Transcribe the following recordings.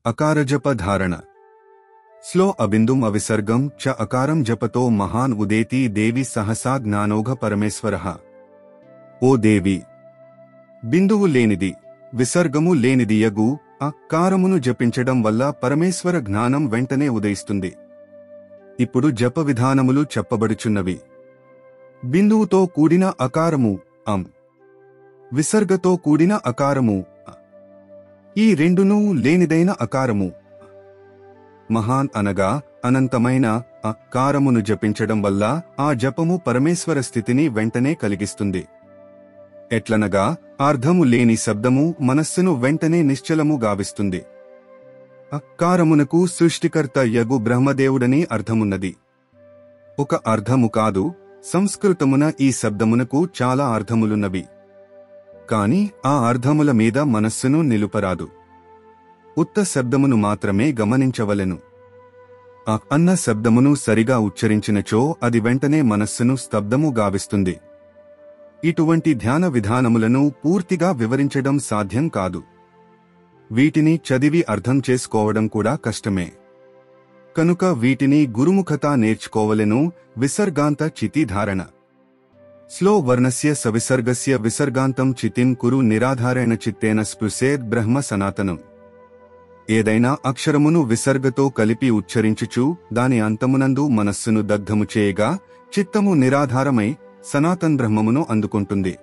అకారజప ధారణ. స్లో అబిందుం అవిసర్గం చ అకారం జపతో మహాన్ ఉదేతి దేవి సహసా జ్ఞానోఘ పరమేశ్వరః. ఓ దేవి, బిందువు లేనిది, విసర్గము లేనిది యగు అకారమును జపించడం వల్ల పరమేశ్వర జ్ఞానం వెంటనే ఉదయిస్తుంది. ఇప్పుడు జప విధానములు చెప్పబడుచున్నవి. బిందువుతో కూడిన అకారము అం, విసర్గతో కూడిన అకారము అ. ఈ రెండునూ లేనిదైన అకారము మహాన్ అనగా అనంతమైన అకారమును జపించడం వల్ల ఆ జపము పరమేశ్వర స్థితిని వెంటనే కలిగిస్తుంది. ఎట్లనగా అర్థము లేని శబ్దము మనస్సును వెంటనే నిశ్చలము గావిస్తుంది. అకారమునకు సృష్టికర్త యగు బ్రహ్మదేవుడని అర్థమున్నది. ఒక అర్థము కాదు, సంస్కృతమున ఈ శబ్దమునకు చాలా అర్థములున్నవి. కాని ఆ అర్థముల మీద మనస్సును నిలుపరాదు. ఉత్త శబ్దమును మాత్రమే గమనించవలెను. అన్న శబ్దమును సరిగా ఉచ్చరించినచో అది వెంటనే మనస్సును స్తబ్దము గావిస్తుంది. ఇటువంటి ధ్యాన విధానములను పూర్తిగా వివరించడం సాధ్యం కాదు. వీటిని చదివి అర్థం చేసుకోవడం కూడా కష్టమే. కనుక వీటిని గురుముఖత నేర్చుకోవలెను. విసర్గాంత చితి ధారణ. స్లో వర్ణస్య సవిసర్గస్య విసర్గాంతం చితిం కురు నిరాధారేణ చిత్తేన స్పృశేద్ బ్రహ్మ సనాతనం. ఏదైనా అక్షరమును విసర్గతో కలిపి ఉచ్చరించుచు దాని అంతమునందు మనస్సును దగ్ధము చేయగా చిత్తము నిరాధారమై సనాతన్ బ్రహ్మమును అందుకుంటుంది.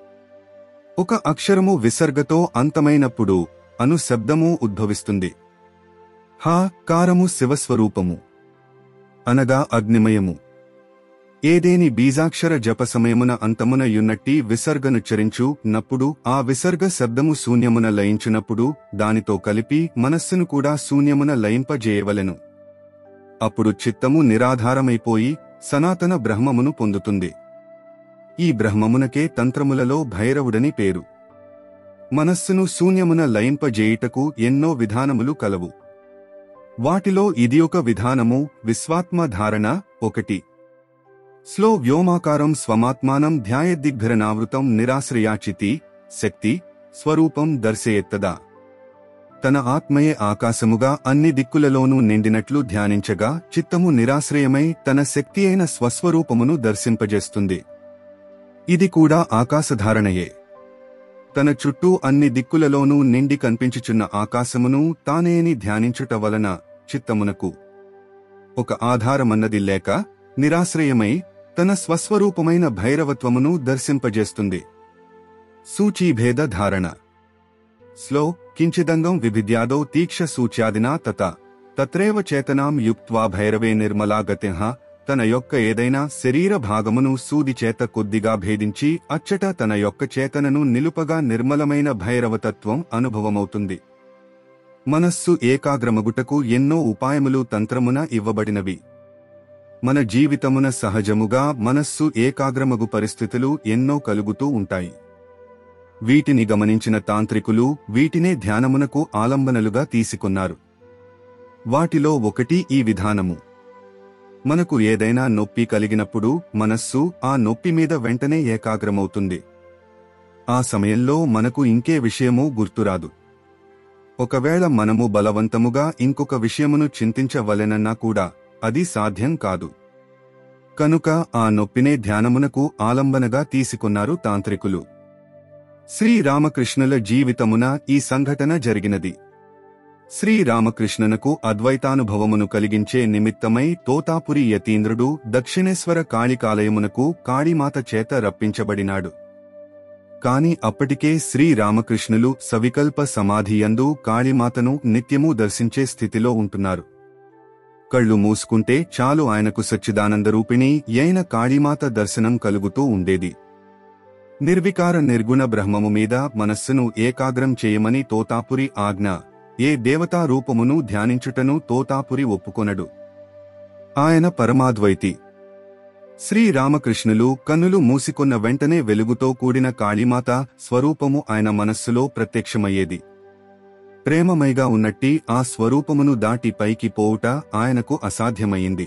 ఒక అక్షరము విసర్గతో అంతమైనప్పుడు అను శబ్దము ఉద్భవిస్తుంది. హా కారము శివస్వరూపము అనగా అగ్నిమయము. ఏదేని బీజాక్షర జప సమయమున అంతమున యున్నట్టి విసర్గనుచ్చరించు నప్పుడు ఆ విసర్గ శబ్దము శూన్యమున లయించునప్పుడు దానితో కలిపి మనస్సును కూడా శూన్యమున లయింపజేయవలెను. అప్పుడు చిత్తము నిరాధారమైపోయి సనాతన బ్రహ్మమును పొందుతుంది. ఈ బ్రహ్మమునకే తంత్రములలో భైరవుడని పేరు. మనస్సును శూన్యమున లయింపజేయుటకు ఎన్నో విధానములు కలవు. వాటిలో ఇది ఒక విధానము. విశ్వాత్మ ధారణ 1. స్లో వ్యోమాకారం స్వమాత్మానం ధ్యాయద్దిగ్భరనావృతం నిరాశ్రయాచితి శక్తి స్వరూపం దర్శయేత్తదా. తన ఆత్మయే ఆకాశముగా అన్ని దిక్కులలోనూ నిండినట్లు ధ్యానించగా చిత్తము నిరాశ్రయమై తన శక్తి అయిన స్వస్వరూపమును దర్శింపజేస్తుంది. ఇది కూడా ఆకాశధారణయే. తన చుట్టూ అన్ని దిక్కులలోనూ నిండి కనిపించుచున్న ఆకాశమును తానేని ధ్యానించుట వలన చిత్తమునకు ఒక ఆధారమన్నది లేక నిరాశ్రయమై తన స్వస్వరూపమైన భైరవత్వమును దర్శింపజేస్తుంది. సూచీభేద ధారణ. స్లో కించిదంగం విభిద్యాదౌ తీక్ష సూచ్యాదినా తత్రేవ చేతనాం యుక్త్వా భైరవే నిర్మలా గతిః. తన యొక్క ఏదైనా శరీర భాగమును సూది చేత కొద్దిగా భేదించి అచ్చట తన యొక్క చేతనను నిలుపగా నిర్మలమైన భైరవతత్వం అనుభవమవుతుంది. మనస్సు ఏకాగ్రమగుటకు ఎన్నో ఉపాయములు తంత్రమున ఇవ్వబడినవి. మన జీవితమున సహజముగా మనస్సు ఏకాగ్రమగు పరిస్థితులు ఎన్నో కలుగుతూ ఉంటాయి. వీటిని గమనించిన తాంత్రికులు వీటినే ధ్యానమునకు ఆలంబనలుగా తీసుకున్నారు. వాటిలో ఒకటి ఈ విధానము. మనకు ఏదైనా నొప్పి కలిగినప్పుడు మనస్సు ఆ నొప్పి మీద వెంటనే ఏకాగ్రమవుతుంది. ఆ సమయంలో మనకు ఇంకే విషయమూ గుర్తురాదు. ఒకవేళ మనము బలవంతముగా ఇంకొక విషయమును చింతించవలెనన్నా కూడా అది సాధ్యం కాదు. కనుక ఆ నొప్పినే ధ్యానమునకు ఆలంబనగా తీసుకున్నారు తాంత్రికులు. శ్రీరామకృష్ణుల జీవితమున ఈ సంఘటన జరిగినది. శ్రీరామకృష్ణునకు అద్వైతానుభవమును కలిగించే నిమిత్తమై తోతాపురి యతీంద్రుడు దక్షిణేశ్వర కాళికాలయమునకు కాళీమాత చేత రప్పించబడినాడు. కాని అప్పటికే శ్రీరామకృష్ణులు సవికల్ప సమాధియందు కాళీమాతను నిత్యమూ దర్శించే స్థితిలో ఉంటున్నారు. కళ్ళు మూసుకుంటే చాలు ఆయనకు సచ్చిదానందరూపిణి యైన కాళీమాత దర్శనం కలుగుతూ ఉండేది. నిర్వికార నిర్గుణ బ్రహ్మము మీద మనస్సును ఏకాగ్రం చేయమని తోతాపురి ఆజ్ఞ. ఏ దేవతా రూపమును ధ్యానించుటను తోతాపురి ఒప్పుకొనడు. ఆయన పరమాద్వైతి. శ్రీరామకృష్ణులు కన్నులు మూసికొన్న వెంటనే వెలుగుతో కూడిన కాళీమాత స్వరూపము ఆయన మనస్సులో ప్రత్యక్షమయ్యేది. ప్రేమమైగా ఉన్నట్టి ఆ స్వరూపమును దాటి పైకి పోవుట ఆయనకు అసాధ్యమయ్యింది.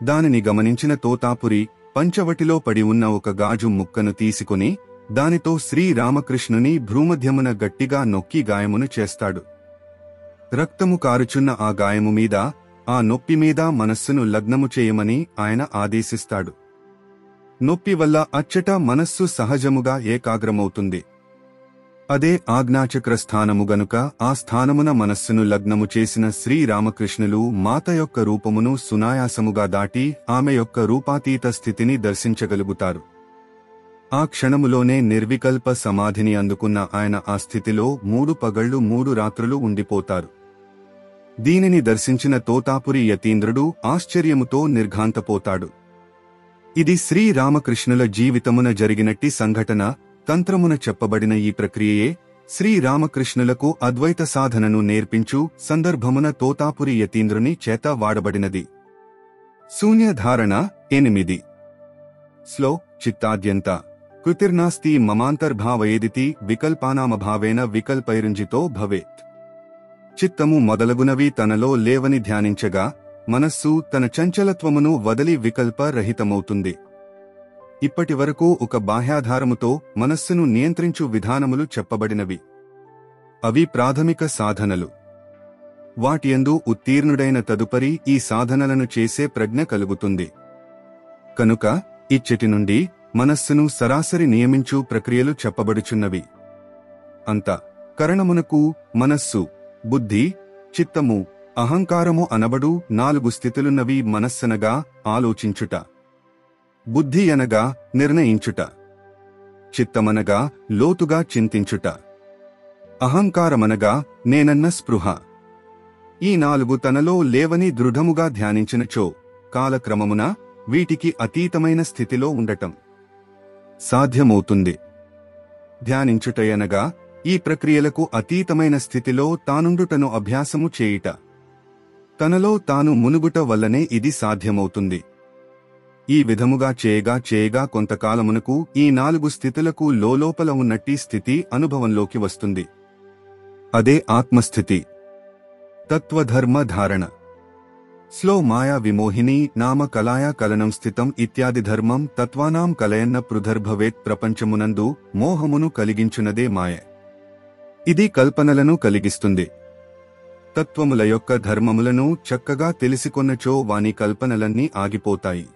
దానిని గమనించిన తోతాపురి పంచవటిలో పడి ఉన్న ఒక గాజు ముక్కను తీసుకుని దానితో శ్రీరామకృష్ణుని భ్రూమధ్యమున గట్టిగా నొక్కి గాయమును చేస్తాడు. రక్తము కారుచున్న ఆ గాయము మీద, ఆ నొప్పి మీద మనస్సును లగ్నము చేయమని ఆయన ఆదేశిస్తాడు. నొప్పి వల్ల అచ్చట మనస్సు సహజముగా ఏకాగ్రమవుతుంది. అదే ఆజ్ఞాచక్ర స్థానము గనుక ఆ స్థానమున మనస్సును లగ్నము చేసిన శ్రీరామకృష్ణులు మాత యొక్క రూపమును సునాయాసముగా దాటి ఆమె యొక్క రూపాతీత స్థితిని దర్శించగలుగుతారు. ఆ క్షణములోనే నిర్వికల్ప సమాధిని అందుకున్న ఆయన ఆ స్థితిలో 3 పగళ్లు 3 రాత్రులు ఉండిపోతారు. దీనిని దర్శించిన తోతాపురి యతీంద్రుడు ఆశ్చర్యముతో నిర్ఘాంతపోతాడు. ఇది శ్రీరామకృష్ణుల జీవితమున జరిగినట్టి సంఘటన. తంత్రమున చెప్పబడిన ఈ ప్రక్రియయే శ్రీరామకృష్ణులకు అద్వైత సాధనను నేర్పించు సందర్భమున తోతాపురి యతీంద్రుని చేత వాడబడినది. శూన్యధారణ 8. శ్లో చిత్తాద్యంత కృతిర్నాస్తి మమాంతర్భావయేదితి వికల్పానామభావేన వికల్పైరుంజితో భవేత్. చిత్తము మొదలగునవి తనలో లేవని ధ్యానించగా మనస్సు తన చంచలత్వమును వదలి వికల్ప రహితమవుతుంది. ఇప్పటివరకు ఒక బాహ్యాధారముతో మనస్సును నియంత్రించు విధానములు చెప్పబడినవి. అవి ప్రాథమిక సాధనలు. వాటియందు ఉత్తీర్ణుడైన తదుపరి ఈ సాధనలను చేసే ప్రజ్ఞ కలుగుతుంది. కనుక ఇచ్చటి నుండి మనస్సును సరాసరి నియమించు ప్రక్రియలు చెప్పబడుచున్నవి. అంత కరణమునకు మనస్సు, బుద్ధి, చిత్తము, అహంకారము అనబడు 4 స్థితులున్నవి. మనస్సనగా ఆలోచించుట, బుద్ధి అనగా నిర్ణయించుట, చిత్తమనగా లోతుగా చింతించుట, అహంకారమనగా నేనన్న స్పృహ. ఈ 4 తనలో లేవని దృఢముగా ధ్యానించినచో కాలక్రమమున వీటికి అతీతమైన స్థితిలో ఉండటం సాధ్యమవుతుంది. ధ్యానించుటయనగా ఈ ప్రక్రియలకు అతీతమైన స్థితిలో తానుండుటను అభ్యాసము చేయుట. తనలో తాను మునుగుట వల్లనే ఇది సాధ్యమవుతుంది. ఈ విధముగా చేయగా కొంతకాలమునకు ఈ 4 స్థితులకు లోలోపల ఉన్నట్టి స్థితి అనుభవంలోకి వస్తుంది. అదే ఆత్మస్థితి. తత్వధర్మ ధారణ. స్లో మాయా విమోహిని నామ కలాయా కలనం స్థితం ఇత్యాది ధర్మం తత్వానాం కలయన్న పృథర్భవేత్. ప్రపంచమునందు మోహమును కలిగించునదే మాయ. ఇది కల్పనలను కలిగిస్తుంది. తత్వముల యొక్క ధర్మములను చక్కగా తెలిసికొన్నచో వాని కల్పనలన్నీ ఆగిపోతాయి.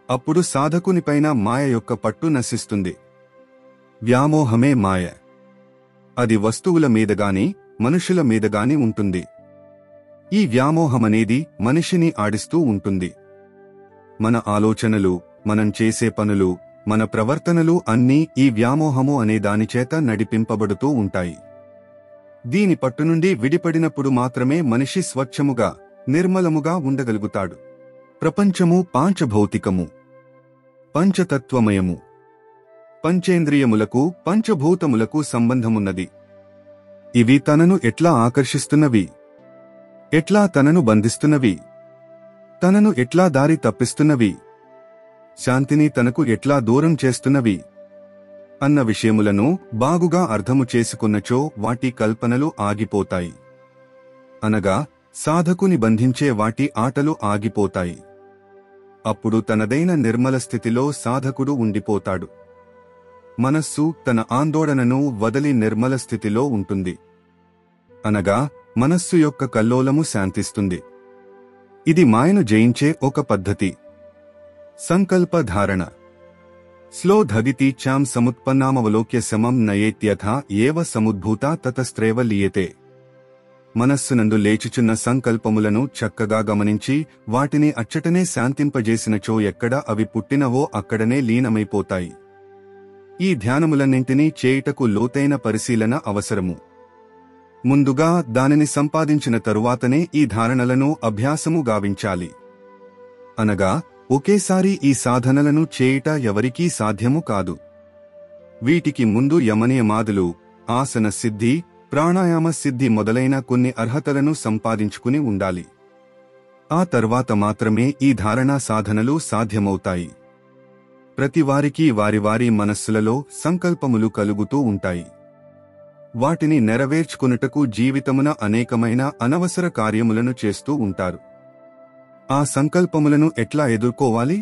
అప్పుడు సాధకునిపైన మాయ యొక్క పట్టు నశిస్తుంది. వ్యామోహమే మాయ. అది వస్తువుల మీదగాని మనుషుల మీదగాని ఉంటుంది. ఈ వ్యామోహమనేది మనిషిని ఆడిస్తూ ఉంటుంది. మన ఆలోచనలు, మనం చేసే పనులు, మన ప్రవర్తనలు అన్నీ ఈ వ్యామోహము అనే దానిచేత నడిపింపబడుతూ ఉంటాయి. దీని పట్టునుండి విడిపడినప్పుడు మాత్రమే మనిషి స్వచ్ఛముగా, నిర్మలముగా ఉండగలుగుతాడు. ప్రపంచము పాంచభౌతికము, పంచతత్వమయము. పంచేంద్రియములకు, పంచభూతములకు సంబంధమున్నది. ఇవి తనను ఎట్లా ఆకర్షిస్తున్నవి, ఎట్లా తనను బంధిస్తున్నవి, తనను ఎట్లా దారి తప్పిస్తున్నవి, శాంతిని తనకు ఎట్లా దూరం చేస్తున్నవి అన్న విషయములను బాగుగా అర్థము చేసుకున్నచో వాటి కల్పనలు ఆగిపోతాయి. అనగా సాధకుని బంధించే వాటి ఆటలు ఆగిపోతాయి. అప్పుడు తనదైన నిర్మల స్థితిలో సాధకుడు ఉండిపోతాడు. మనస్సు తన ఆందోళనను వదలి నిర్మల స్థితిలో ఉంటుంది. అనగా మనస్సు యొక్క కల్లోలము శాంతిస్తుంది. ఇది మాయను జయించే ఒక పద్ధతి. సంకల్ప ధారణ. స్లో ధగితి చాం సముత్పన్నామవలోక్య సమం నయేత్యథా ఏవ సముద్భూత తతస్త్రేవ లీయతే. మనస్సునందు లేచుచున్న సంకల్పములను చక్కగా గమనించి వాటిని అచ్చటనే శాంతింపజేసినచో ఎక్కడ అవి పుట్టినవో అక్కడనే లీనమైపోతాయి. ఈ ధ్యానములన్నింటినీ చేయుటకు లోతైన పరిశీలన అవసరము. ముందుగా దానిని సంపాదించిన తరువాతనే ఈ ధారణలను అభ్యాసము గావించాలి. అనగా ఒకేసారి ఈ సాధనలను చేయుట ఎవరికీ సాధ్యము కాదు. వీటికి ముందు యమనియమాదులు, ఆసన సిద్ధి, ప్రాణాయామ సిద్ధి మొదలైన కొన్ని అర్హతలను సంపాదించుకుని ఉండాలి. ఆ తర్వాత మాత్రమే ఈ ధారణా సాధనలు సాధ్యమవుతాయి. ప్రతివారికి వారి వారి మనస్సులలో సంకల్పములు కలుగుతూ ఉంటాయి. వాటిని నెరవేర్చుకొనుటకు జీవితమున అనేకమైన అనవసర కార్యములను చేస్తూ ఉంటారు. ఆ సంకల్పములను ఎట్లా ఎదుర్కోవాలి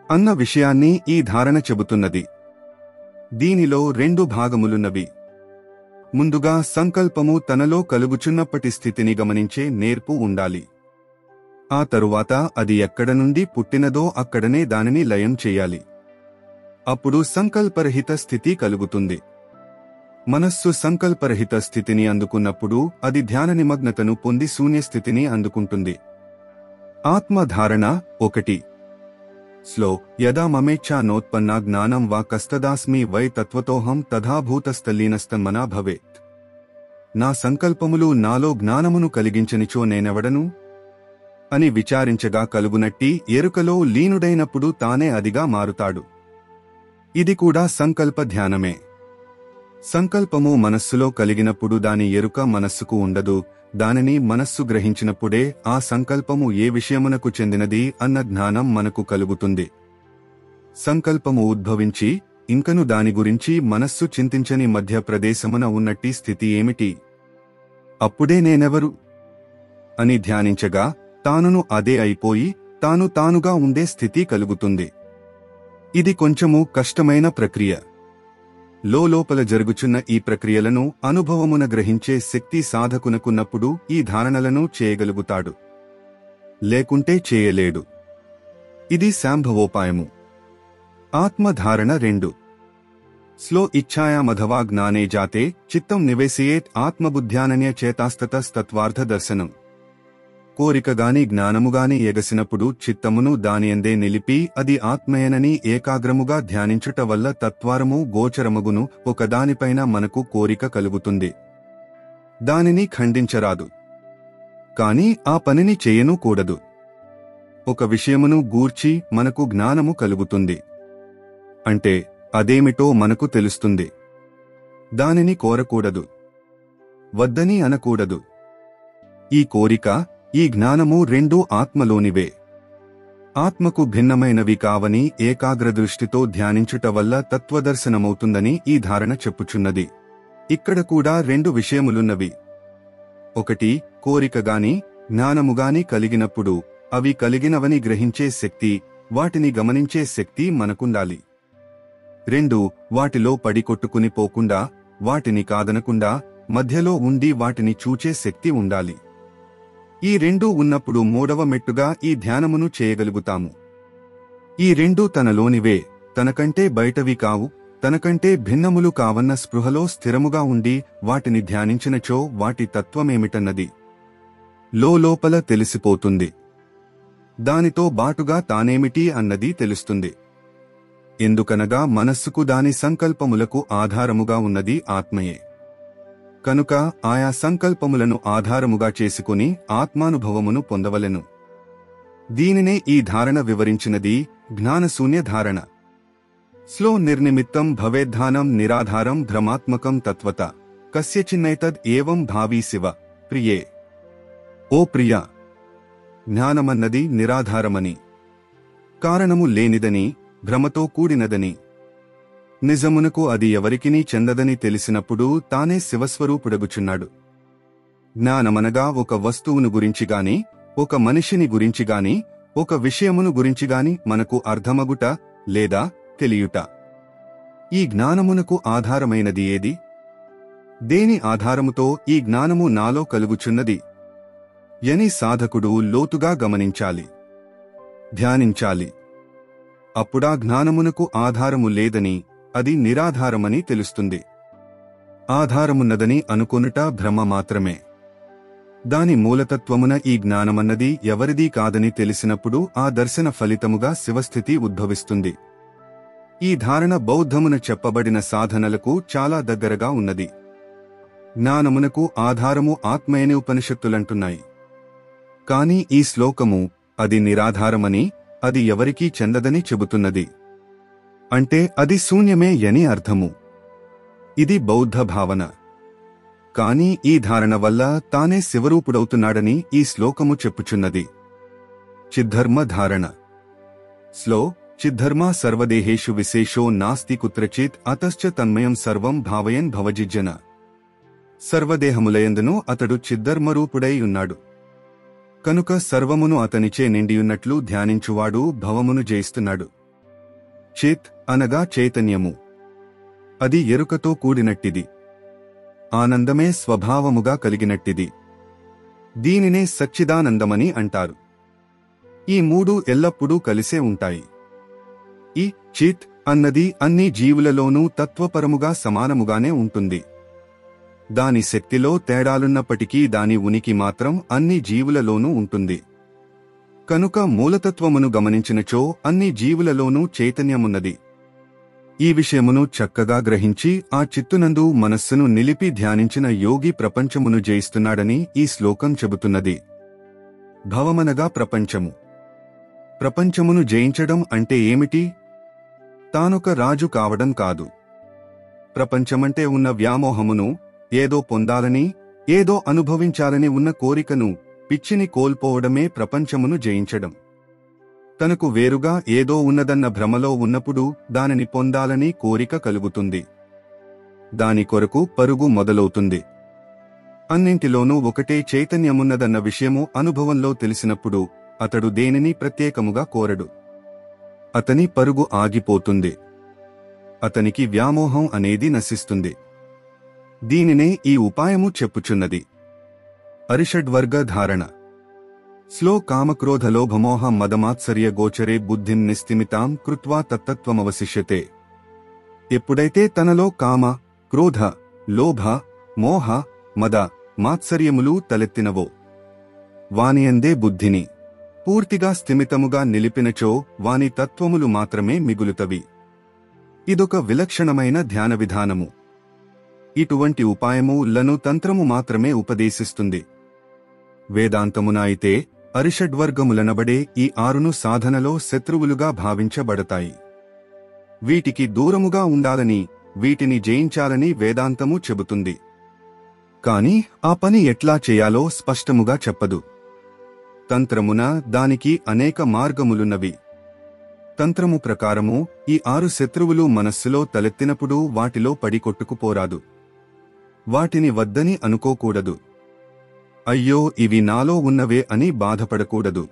అన్న విషయాన్ని ఈ ధారణ చెబుతున్నది. దీనిలో 2 భాగములున్నవి. ముందుగా సంకల్పము తనలో కలుగుచున్నప్పటి స్థితిని గమనించే నేర్పు ఉండాలి. ఆ తరువాత అది ఎక్కడ నుండి పుట్టినదో అక్కడనే దానిని లయం చేయాలి. అప్పుడు సంకల్పరహిత స్థితి కలుగుతుంది. మనస్సు సంకల్పరహిత స్థితిని అందుకున్నప్పుడు అది ధ్యాన నిమగ్నతను పొంది శూన్యస్థితిని అందుకుంటుంది. ఆత్మధారణ 1. స్లో యదా మమేచ్ఛా నోత్పన్నా జ్ఞానం వా కస్తదాస్మి వై తత్వతోహం తథాభూతస్థలీనస్తన్మనా భవేత్. నా సంకల్పములు నాలో జ్ఞానమును కలిగించనిచో నేనెవడను అని విచారించగా కలుగునట్టి ఎరుకలో లీనుడైనప్పుడు తానే అదిగా మారుతాడు. ఇది కూడా సంకల్ప ధ్యానమే. సంకల్పము మనస్సులో కలిగినప్పుడు దాని ఎరుక మనస్సుకు ఉండదు. దానిని మనస్సు గ్రహించినప్పుడే ఆ సంకల్పము ఏ విషయమునకు చెందినది అన్న జ్ఞానం మనకు కలుగుతుంది. సంకల్పము ఉద్భవించి ఇంకను దాని గురించి మనస్సు చింతించని మధ్య ప్రదేశమున ఉన్నట్టి స్థితి ఏమిటి? అప్పుడే నేనెవరు అని ధ్యానించగా తానును అదే అయిపోయి తాను తానుగా ఉండే స్థితి కలుగుతుంది. ఇది కొంచెము కష్టమైన ప్రక్రియ. లోపల జరుగుచున్న ఈ ప్రక్రియలను అనుభవమున గ్రహించే శక్తి సాధకునకున్నప్పుడు ఈ ధారణలను చేయగలుగుతాడు, లేకుంటే చేయలేడు. ఇది శాంభవోపాయము. ఆత్మధారణ 2. స్లో ఇచ్ఛాయామధవా జ్ఞానే జాతే చిత్తం నివేశయేత్ ఆత్మబుద్ధ్యానన్య చేతాస్తతస్తత్వార్థ దర్శనం. కోరికగాని జ్ఞానముగాని ఎగసినప్పుడు చిత్తమును దానియందే నిలిపి అది ఆత్మయనని ఏకాగ్రముగా ధ్యానించుట వల్ల తత్వారము గోచరమగును. ఒకదానిపైన మనకు కోరిక కలుగుతుంది, దానిని ఖండించరాదు, కాని ఆ పనిని చేయను కూడదు. ఒక విషయమును గూర్చి మనకు జ్ఞానము కలుగుతుంది అంటే అదేమిటో మనకు తెలుస్తుంది. దానిని కోరకూడదు, వద్దని అనకూడదు. ఈ కోరిక ఈ జ్ఞానము రెండూ ఆత్మలోనివే. ఆత్మకు భిన్నమైనవి కావని ఏకాగ్రదృష్టితో ధ్యానించుట వల్ల తత్వదర్శనమవుతుందని ఈ ధారణ చెప్పుచున్నది. ఇక్కడ కూడా 2 విషయములున్నవి. 1. కోరికగాని జ్ఞానముగాని కలిగినప్పుడు అవి కలిగినవని గ్రహించే శక్తి, వాటిని గమనించే శక్తి మనకుండాలి. 2. వాటిలో పడి కొట్టుకుని పోకుండా, వాటిని కాదనకుండా మధ్యలో ఉండి వాటిని చూచే శక్తి ఉండాలి. ఈ 2 ఉన్నప్పుడు 3వ మెట్టుగా ఈ ధ్యానమును చేయగలుగుతాము. ఈ 2 తనలోనివే, తనకంటే బయటవి కావు, తనకంటే భిన్నములు కావన్న స్పృహలో స్థిరముగా ఉండి వాటిని ధ్యానించినచో వాటి తత్వమేమిటన్నది లోపల తెలిసిపోతుంది. దానితో బాటుగా తానేమిటి అన్నది తెలుస్తుంది. ఎందుకనగా మనస్సుకు దాని సంకల్పములకు ఆధారముగా ఉన్నది ఆత్మయే. కనుక ఆయా సంకల్పములను ఆధారముగా చేసుకుని ఆత్మానుభవమును పొందవలెను. దీనినే ఈ ధారణ వివరించినది జ్ఞానశూన్య ధారణ. స్లో నిర్నిమిత్తం భవేద్ధానం నిరాధారం భ్రమాత్మకం తత్వత కస్యచిన్నైతద్ ఏవం భావీ శివ ప్రియే. ఓ ప్రియా, జ్ఞానమన్నది నిరాధారమని, కారణము లేనిదని, భ్రమతో కూడినదని, నిజమునకు అది ఎవరికినీ చెందదని తెలిసినప్పుడు తానే శివస్వరూపుడగుచున్నాడు. జ్ఞానమనగా ఒక వస్తువును గురించిగాని, ఒక మనిషిని గురించిగాని, ఒక విషయమును గురించిగాని మనకు అర్థమగుట లేదా తెలియుట. ఈ జ్ఞానమునకు ఆధారమైనది ఏది? దేని ఆధారముతో ఈ జ్ఞానము నాలో కలుగుచున్నది యని సాధకుడు లోతుగా గమనించాలి, ధ్యానించాలి. అప్పుడా జ్ఞానమునకు ఆధారము లేదని, అది నిరాధారమని తెలుస్తుంది. ఆధారమున్నదని అనుకొనుట భ్రమ మాత్రమే. దాని మూలతత్వమున ఈ జ్ఞానమన్నది ఎవరిదీ కాదని తెలిసినప్పుడు ఆ దర్శన ఫలితముగా శివస్థితి ఉద్భవిస్తుంది. ఈ ధారణ బౌద్ధమున చెప్పబడిన సాధనలకు చాలా దగ్గరగా ఉన్నది. జ్ఞానమునకు ఆధారము ఆత్మయని ఉపనిషత్తులంటున్నాయి. కాని ఈ శ్లోకము అది నిరాధారమని, అది ఎవరికీ చెందదని చెబుతున్నది. అంటే అది శూన్యమే యని అర్థము. ఇది బౌద్ధ భావన. కాని ఈ ధారణ వల్ల తానే శివరూపుడవుతున్నాడని ఈ శ్లోకము చెప్పుచున్నది. చిద్ధర్మ ధారణ. స్లో చిద్ధర్మా సర్వదేహేషు విశేషో నాస్తి కుత్రచిత్ అతశ్చ తన్మయం సర్వం భావయన్ భవజిజ్జన. సర్వదేహములయందును అతడు చిద్ధర్మరూపుడై ఉన్నాడు. కనుక సర్వమును అతనిచే నిండియున్నట్లు ధ్యానించువాడు భవమును జయిస్తున్నాడు. చిత్ అనగా చైతన్యము. అది ఎరుకతో కూడినట్టిది. ఆనందమే స్వభావముగా కలిగినట్టిది. దీనినే సచ్చిదానందమని అంటారు. ఈ మూడు ఎల్లప్పుడూ కలిసే ఉంటాయి. ఈ చిత్ అన్నది అన్ని జీవులలోనూ తత్వపరముగా సమానముగానే ఉంటుంది. దాని శక్తిలో తేడాలున్నప్పటికీ దాని ఉనికి మాత్రం అన్ని జీవులలోనూ ఉంటుంది. కనుక మూలతత్వమును గమనించినచో అన్ని జీవులలోనూ చైతన్యమున్నది. ఈ విషయమును చక్కగా గ్రహించి ఆ చిత్తునందు మనస్సును నిలిపి ధ్యానించిన యోగి ప్రపంచమును జయిస్తున్నాడని ఈ శ్లోకం చెబుతున్నది. భవమనగా ప్రపంచము. ప్రపంచమును జయించడం అంటే ఏమిటి? తానొక రాజు కావడం కాదు. ప్రపంచమంటే ఉన్న వ్యామోహమును, ఏదో పొందాలని, ఏదో అనుభవించాలని ఉన్న కోరికను, పిచ్చిని కోల్పోవడమే ప్రపంచమును జయించడం. తనకు వేరుగా ఏదో ఉన్నదన్న భ్రమలో ఉన్నప్పుడు దానిని పొందాలని కోరిక కలుగుతుంది. దాని కొరకు పరుగు మొదలవుతుంది. అన్నింటిలోనూ ఒకటే చైతన్యమున్నదన్న విషయము అనుభవంలో తెలిసినప్పుడు అతడు దేనిని ప్రత్యేకముగా కోరడు. అతని పరుగు ఆగిపోతుంది. అతనికి వ్యామోహం అనేది నశిస్తుంది. దీనినే ఈ ఉపాయము చెప్పుచున్నది. అరిషడ్వర్గ ధారణ. స్లో కామక్రోధలోభమోహ మదమాత్సర్య గోచరే బుద్ధిం నిస్థిమితాం కృత్వా తత్తత్వమవశిష్యతే. ఎప్పుడైతే తనలో కామ, క్రోధ, లోభ, మోహ, మద, మాత్సర్యములు తలెత్తినవో వానియందే బుద్ధిని పూర్తిగా స్థిమితముగా నిలిపినచో వాని తత్వములు మాత్రమే మిగులుతవి. ఇదొక విలక్షణమైన ధ్యాన విధానము. ఇటువంటి ఉపాయము లను తంత్రము మాత్రమే ఉపదేశిస్తుంది. వేదాంతమున అయితే అరిషడ్వర్గములనబడే ఈ ఆరును సాధనలో శత్రువులుగా భావించబడతాయి. వీటికి దూరముగా ఉండాలని, వీటిని జయించాలని వేదాంతము చెబుతుంది. కాని ఆ పని ఎట్లా చేయాలో స్పష్టముగా చెప్పదు. తంత్రమున దానికి అనేక మార్గములున్నవి. తంత్రము ప్రకారము ఈ ఆరు శత్రువులు మనస్సులో తలెత్తినప్పుడు వాటిలో పడి కొట్టుకుపోరాదు. వాటిని వద్దని అనుకోకూడదు. అయ్యో ఇవి నాలో ఉన్నవే అని బాధపడకూడదు.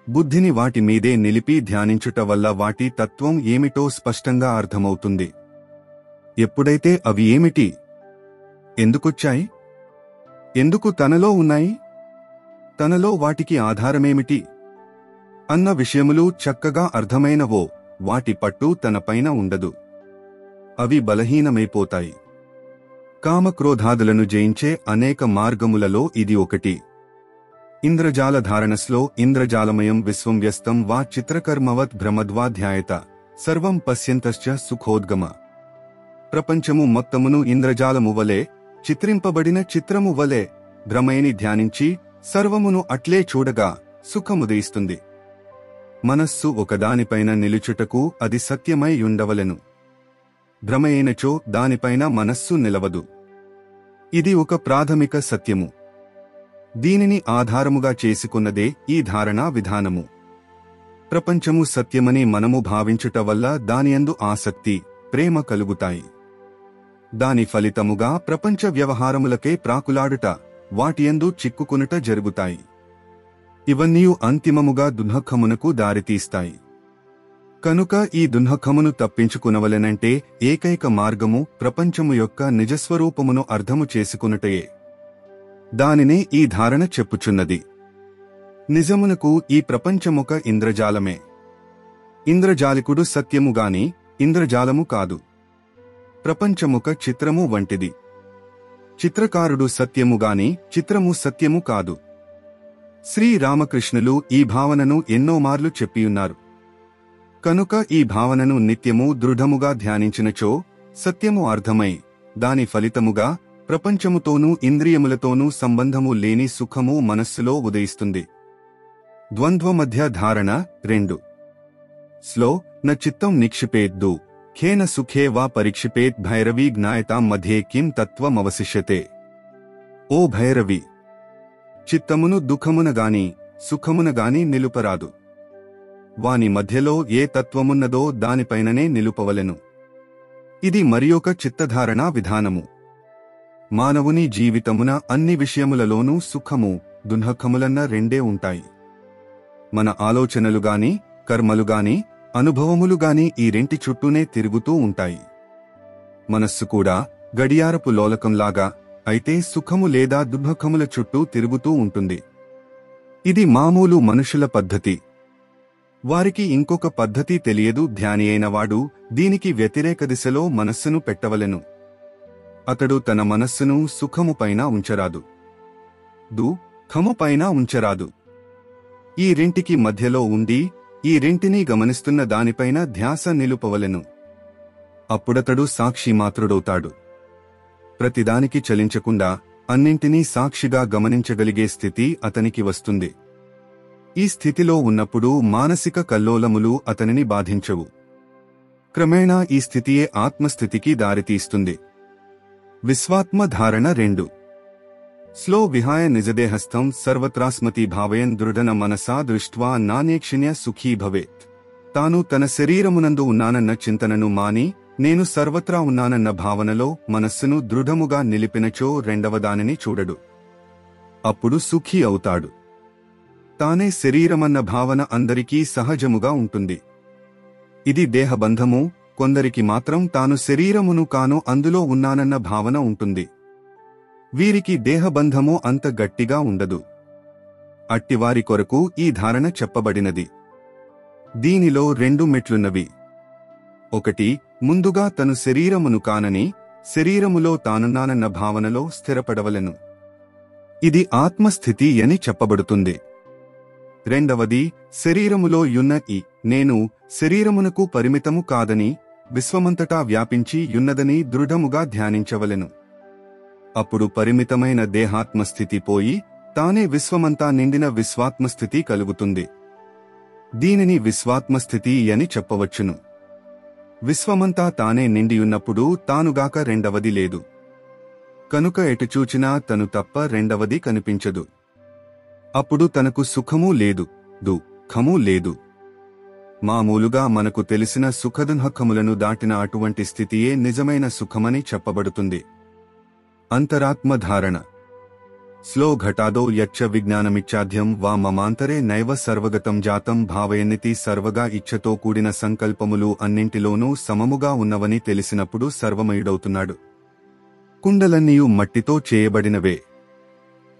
బుద్ధిని వాటి మీదే నిలిపి ధ్యానించుట వల్ల వాటి తత్వం ఏమిటో స్పష్టంగా అర్థమవుతుంది. ఎప్పుడైతే అవి ఏమిటి, ఎందుకొచ్చాయి, ఎందుకు తనలో ఉన్నాయి, తనలో వాటికి ఆధారమేమిటి అన్న విషయములు చక్కగా అర్థమైనవో వాటి పట్టు తనపైన ఉండదు. అవి బలహీనమైపోతాయి. కామక్రోధాదులను జయించే అనేక మార్గములలో ఇది ఒకటి. ఇంద్రజాల ధారణస్లో ఇంద్రజాలమయం విశ్వం వ్యస్తం వా చిత్రకర్మవత్ భ్రమద్వాధ్యాయత సర్వం పశ్యంతశ్చ సుఖోద్గమ. ప్రపంచము మొత్తమును ఇంద్రజాలము వలె, చిత్రింపబడిన చిత్రము వలె భ్రమయని ధ్యానించి సర్వమును అట్లే చూడగా సుఖముదయిస్తుంది. మనస్సు ఒకదానిపైన నిలుచుటకు అది సత్యమై ఉండవలెను. భ్రమయైనచో దానిపైన మనస్సు నిలవదు. ఇది ఒక ప్రాథమిక సత్యము. దీనిని ఆధారముగా చేసుకున్నదే ఈ ధారణా విధానము. ప్రపంచము సత్యమని మనము భావించుట వల్ల దానియందు ఆసక్తి, ప్రేమ కలుగుతాయి. దాని ఫలితముగా ప్రపంచ వ్యవహారములకే ప్రాకులాడుట, వాటియందు చిక్కుకునుట జరుగుతాయి. ఇవన్నీ అంతిమముగా దుఃఖమునకు దారితీస్తాయి. కనుక ఈ దుఃఖమును తప్పించుకునవలెనంటే ఏకైక మార్గము ప్రపంచము యొక్క నిజస్వరూపమును అర్థము చేసుకునుటయే. దానినే ఈ ధారణ చెప్పుచున్నది. నిజమునకు ఈ ప్రపంచమొక ఇంద్రజాలమే. ఇంద్రజాలికుడు సత్యముగాని ఇంద్రజాలము కాదు. ప్రపంచమొక చిత్రము వంటిది. చిత్రకారుడు సత్యముగాని చిత్రము సత్యము కాదు. శ్రీరామకృష్ణులు ఈ భావనను ఎన్నోమార్లు చెప్పియున్నారు. కనుక ఈ భావనను నిత్యము దృఢముగా ధ్యానించినచో సత్యము అర్థమై దాని ఫలితముగా ప్రపంచముతోనూ ఇంద్రియములతోనూ సంబంధము లేని సుఖము మనస్సులో ఉదయిస్తుంది. ద్వంద్వ మధ్య ధారణ 2. స్లో న చిత్తం నిక్షిపేద్దు ఖేన సుఖే వా పరీక్షిపేత్ భైరవీ జ్ఞాయతాం మధ్యే కిం తత్వమవశిష్యతే. ఓ భైరవి, చిత్తమును దుఃఖమునగాని సుఖమునగాని నిలుపరాదు. వాని మధ్యలో ఏ తత్వమున్నదో దానిపైననే నిలుపవలెను. ఇది మరియొక చిత్తధారణా విధానము. మానవుని జీవితమున అన్ని విషయములలోనూ సుఖము, దుఃఖములన్న రెండే ఉంటాయి. మన ఆలోచనలుగాని, కర్మలుగాని, అనుభవములుగాని ఈ రెంటి చుట్టూనే తిరుగుతూ ఉంటాయి. మనస్సు కూడా గడియారపు లోలకంలాగా, అయితే సుఖము లేదా దుఃఖముల చుట్టూ తిరుగుతూ ఉంటుంది. ఇది మామూలు మనుషుల పద్ధతి. వారికి ఇంకొక పద్ధతి తెలియదు. ధ్యాని అయినవాడు దీనికి వ్యతిరేక దిశలో మనస్సును పెట్టవలెను. అతడు తన మనస్సును సుఖముపైన ఉంచరాదు, దుఃఖముపైన ఉంచరాదు. ఈ రెంటికి మధ్యలో ఉండి ఈ రెంటిని గమనిస్తున్న దానిపైన ధ్యాస నిలుపవలెను. అప్పుడతడు సాక్షి మాత్రుడవుతాడు. ప్రతిదానికి చలించకుండా అన్నింటినీ సాక్షిగా గమనించగలిగే స్థితి అతనికి వస్తుంది. ఈ స్థితిలో ఉన్నప్పుడు మానసిక కల్లోలములు అతనిని బాధించవు. క్రమేణా ఈ స్థితియే ఆత్మస్థితికి దారితీస్తుంది. విశ్వాత్మ ధారణ 2. స్లో విహాయ నిజదేహస్థం సర్వత్రాస్మతి భావయన్ దృఢన మనసా దృష్ట్వా నానేక్షిణ్య సుఖీ భవేత్. తాను తన శరీరమునందు ఉన్నానన్న చింతనను మాని నేను సర్వత్రా ఉన్నానన్న భావనలో మనస్సును దృఢముగా నిలిపినచో రెండవదానిని చూడడు. అప్పుడు సుఖీ అవుతాడు. తానే శరీరమన్న భావన అందరికీ సహజముగా ఉంటుంది. ఇది దేహబంధము. కొందరికి మాత్రం తాను శరీరమును కాను అందులో ఉన్నానన్న భావన ఉంటుంది. వీరికి దేహబంధము అంత గట్టిగా ఉండదు. అట్టివారి కొరకు ఈ ధారణ చెప్పబడినది. దీనిలో 2 మెట్లున్నవి. 1. ముందుగా తను శరీరమును కానని, శరీరములో తానున్నానన్న భావనలో స్థిరపడవలెను. ఇది ఆత్మస్థితి అని చెప్పబడుతుంది. రెండవది, శరీరములో యున్న ఈ నేను శరీరమునకు పరిమితము కాదని, విశ్వమంతటా వ్యాపించి యున్నదని దృఢముగా ధ్యానించవలెను. అప్పుడు పరిమితమైన దేహాత్మస్థితి పోయి తానే విశ్వమంతా నిండిన విశ్వాత్మస్థితి కలుగుతుంది. దీనిని విశ్వాత్మస్థితి అని చెప్పవచ్చును. విశ్వమంతా తానే నిండియున్నప్పుడు తానుగాక రెండవది లేదు. కనుక ఎటుచూచినా తను తప్ప రెండవది కనిపించదు. అప్పుడు తనకు సుఖమూ లేదు, దుఃఖమూ లేదు. మామూలుగా మనకు తెలిసిన సుఖదుఃఖములను దాటిన అటువంటి స్థితియే నిజమైన సుఖమని చెప్పబడుతుంది. అంతరాత్మ ధారణ. స్లో ఘటాదో యచ్చ విజ్ఞానమిచ్చాధ్యం వా మమాంతరే నైవ సర్వగతం జాతం భావయన్నితి. సర్వగా ఇచ్ఛతో కూడిన సంకల్పములు అన్నింటిలోనూ సమముగా ఉన్నవని తెలిసినప్పుడు సర్వమయుడవుతున్నాడు. కుండలన్నీయు మట్టితో చేయబడినవే.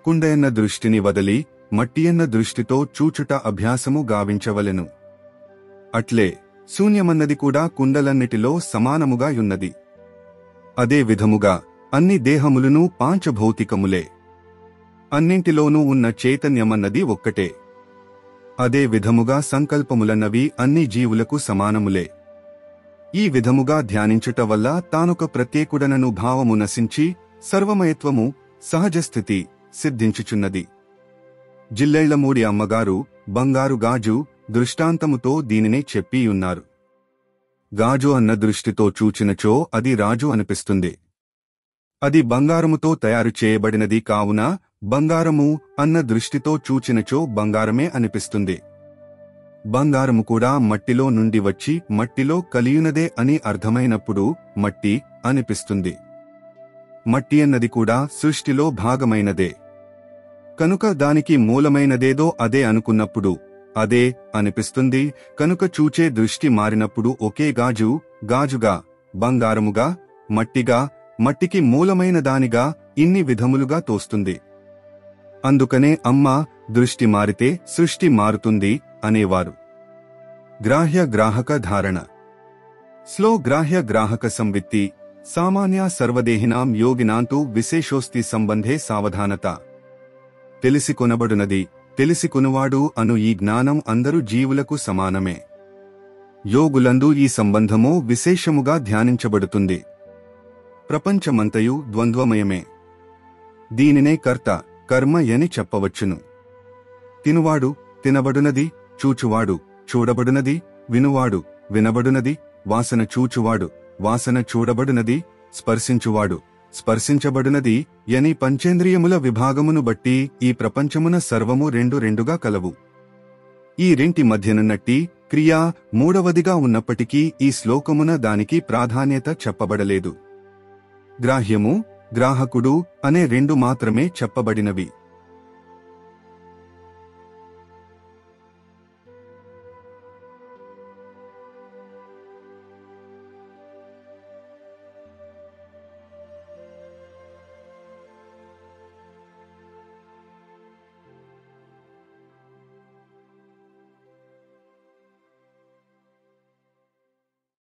కుండయన్న దృష్టిని వదలి మట్టియన్న దృష్టితో చూచుట అభ్యాసము గావించవలెను. అట్లే శూన్యమన్నది కూడా కుండలన్నిటిలో సమానముగా యున్నది. అదే విధముగా అన్ని దేహములునూ పాంచభౌతికములే. అన్నింటిలోనూ ఉన్న చైతన్యమన్నది ఒక్కటే. అదే విధముగా సంకల్పములన్నవి అన్ని జీవులకు సమానములే. ఈ విధముగా ధ్యానించుట వల్ల తానొక ప్రత్యేకుడనను భావము నశించి సర్వమయత్వము సహజస్థితి సిద్ధించుచున్నది. జిల్లెళ్లమూడి అమ్మగారు బంగారు గాజు దృష్టాంతముతో దీనినే చెప్పియున్నారు. గాజు అన్న దృష్టితో చూచినచో అది రాజు అనిపిస్తుంది. అది బంగారముతో తయారు చేయబడినది కావున బంగారము అన్న దృష్టితో చూచినచో బంగారమే అనిపిస్తుంది. బంగారము కూడా మట్టిలో నుండి వచ్చి మట్టిలో కలియునదే అని అర్థమైనప్పుడు మట్టి అనిపిస్తుంది. మట్టి అన్నది కూడా సృష్టిలో భాగమైనదే. కనుక దానికి మూలమైనదేదో అదే అనుకున్నప్పుడు అదే అనిపిస్తుంది. కనుక చూచే దృష్టి మారినప్పుడు ఒకే గాజు గాజుగా, బంగారముగా, మట్టిగా, మట్టికి మూలమైన దానిగా ఇన్ని విధములుగా తోస్తుంది. అందుకనే అమ్మ దృష్టి మారితే సృష్టి మారుతుంది అనేవారు. గ్రాహ్య గ్రాహక ధారణ. స్లో గ్రాహ్య గ్రాహక సంవిత్తి సామాన్య సర్వదేహినాం యోగినాంతు విశేషోస్తి సంబంధే సావధానత. తెలిసికొనబడునది, తెలిసికొనువాడు అను ఈ జ్ఞానం అందరు జీవులకు సమానమే. యోగులందు ఈ సంబంధము విశేషముగా ధ్యానించబడుతుంది. ప్రపంచమంతయు ద్వంద్వమయమే. దీనినే కర్త కర్మ అని చెప్పవచ్చును. తినువాడు తినబడునది, చూచువాడు చూడబడునది, వినువాడు వినబడునది, వాసన చూచువాడు వాసన చూడబడునది, స్పర్శించువాడు స్పర్శించబడునది యని పంచేంద్రియముల విభాగమును బట్టి ఈ ప్రపంచమున సర్వము రెండుగా కలవు. ఈ రెంటి మధ్యనున్నట్టి క్రియా మూడవదిగా ఉన్నప్పటికీ ఈ శ్లోకమున దానికి ప్రాధాన్యత చెప్పబడలేదు. గ్రాహ్యము, గ్రాహకుడు అనే 2 మాత్రమే చెప్పబడినవి.